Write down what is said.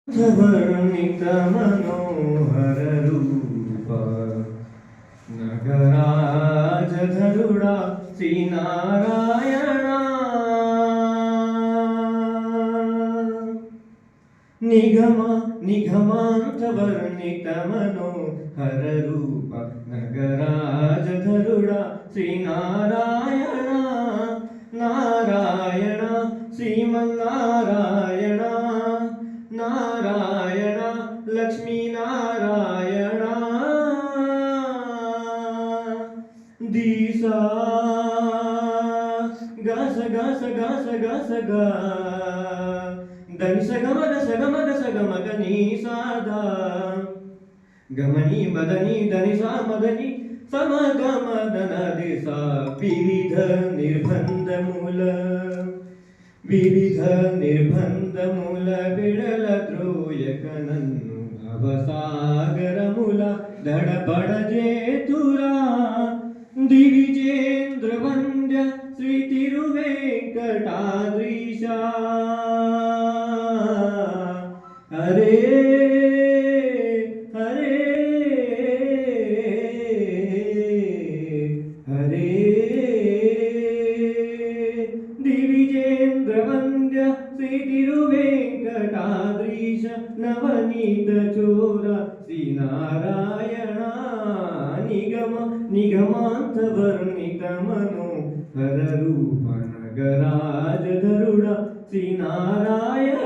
वर्णित मनोहर रूप नगराज धरुड़ा श्री नारायणा निगमांत वर्णित मनोहर रूप नगराज धरुड़ा श्री नारायणा नारायण श्रीमन्नारायण नारायण लक्ष्मी नारायण दिसा गस गस गस गस ग దని సగమద సగమద సగమగ నీ సాదా గమని మదని దని సా మదని సమగమదన దిశ వివిధ నిర్బంధముల విడల ద్రోయక నన్ను భవసాగరముల దడబడ జేతురా దివిజేంద్ర వంద్య శ్రీ తిరువేంకటాద్రీశ హరే హరే హరే దివిజేంద్ర వంద్య శ్రీ తిరువేంకటాద్రీశ నవనీత చోర శ్రీ నారాయణ నిగమాంత వర్ణిత మనోహర రూప నగరాజ ధరుడ శ్రీ నారాయణ.